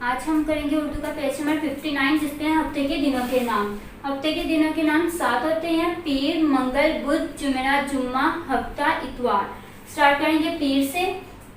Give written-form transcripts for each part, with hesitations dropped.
आज हम करेंगे उर्दू का पेज नंबर 59 जिसमें हफ्ते के दिनों के नाम। हफ्ते के दिनों के नाम 7 होते हैं, पीर, मंगल, बुध, जुमेरात, जुम्मा, हफ्ता, इतवार। स्टार्ट करेंगे पीर से।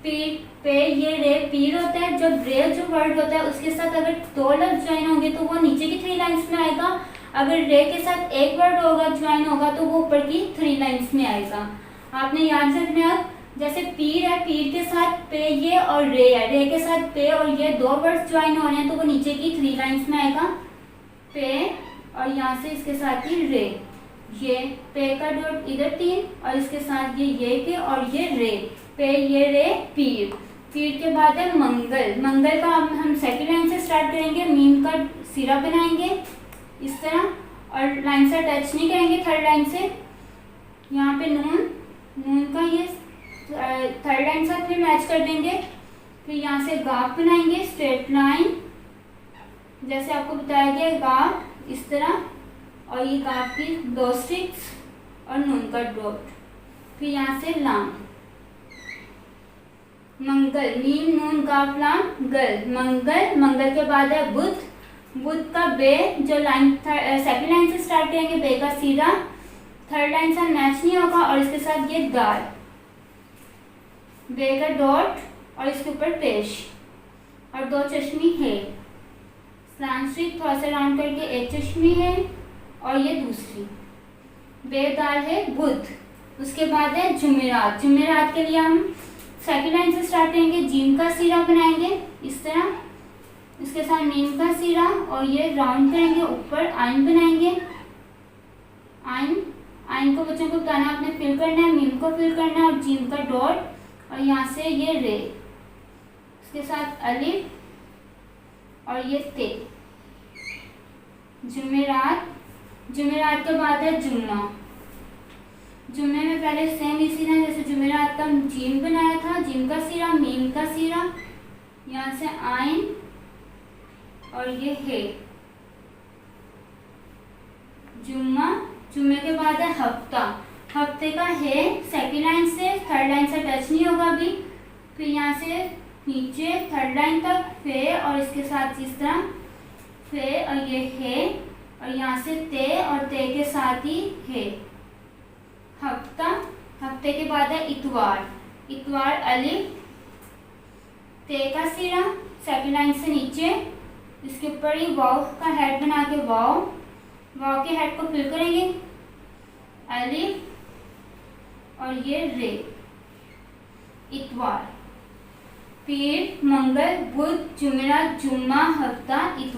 पीर पे ये रे पीर होता है। जब रे जो वर्ड होता है उसके साथ अगर दो लफ्ज ज्वाइन होंगे तो वो नीचे की 3 लाइन्स में आएगा। अगर रे के साथ एक वर्ड होगा ज्वाइन होगा तो वो ऊपर की 3 लाइन्स में आएगा। आपने याद रखना है, जैसे पीर है, पीर के साथ पे ये और रे है, रे के साथ पे और ये 2 वर्ड्स ज्वाइन हो रहे हैं तो वो नीचे की 3 लाइन्स में आएगा, पे और यहाँ से इसके साथ ही रे। ये पे का डॉट इधर 3 और इसके साथ ये पे और ये रे, पे ये रे पीर। पीर के बाद है मंगल। मंगल का हम सेकंड लाइन से स्टार्ट करेंगे, मीम का सिरा बनाएंगे इस तरह और लाइन से टच नहीं करेंगे थर्ड लाइन से। यहाँ पे नून, नून का ये थर्ड लाइन साथ में मैच कर देंगे। फिर यहाँ से गाफ बनाएंगे स्ट्रेट लाइन, जैसे आपको बताया गया गाफ इस तरह, और ये गाफ की 2 स्ट्रिक्स और नून का डॉट। फिर यहाँ से लाम, मंगल, मीम नून गाफ लाम गल, मंगल। मंगल के बाद है बुध। बुध का बे जो लाइन सेकंड लाइन से स्टार्ट करेंगे, बे का सीधा थर्ड लाइन से मैच नहीं होगा और इसके साथ ये दाल, बे का डॉट और इसके ऊपर पेश और 2 चश्मी है, सांस्कृत थोड़ा सा राउंड करके एक चश्मी है और ये दूसरी, बेदाल है बुध। उसके बाद है जुमेरात। जुमेरात के लिए हम सेकंड लाइन से स्टार्ट करेंगे, जीम का सीरा बनाएंगे इस तरह, इसके साथ मीम का सीरा और ये राउंड करेंगे, ऊपर आइन बनाएंगे। आइन, आइन को बच्चों को बताना आपने फिल करना है, मीम को फिल करना है और जीम का डॉट और यहाँ से ये रे, इसके साथ अलिफ और ये ते। जुमेरात। जुमेरात के बाद है जुम्मा। जुम्मे में पहले सेम इसी तरह जैसे जुमेरात का जीम बनाया था, जीम का सीरा, मीम का सीरा, यहाँ से आइन और ये है जुम्मा। जुम्मे के बाद है हफ्ता। हफ्ते का है सेकंड लाइन से थर्ड लाइन से टच नहीं होगा अभी। फिर यहाँ से नीचे थर्ड लाइन तक फे और इसके साथ इस तरह फे और ये है और यहाँ से ते और ते के साथ ही है हफ्ता। हफ्ते के बाद है इतवार। इतवार अलिफ, ते का सिरा सेकंड लाइन से नीचे, इसके ऊपर ही वाव का हेड बना के वाव, वाव के हेड को फिल करेंगे, अलिफ और ये रे, इतवार। पीर, मंगल, बुध, जुमेरात, जुम्मा, हफ्ता, इतवार।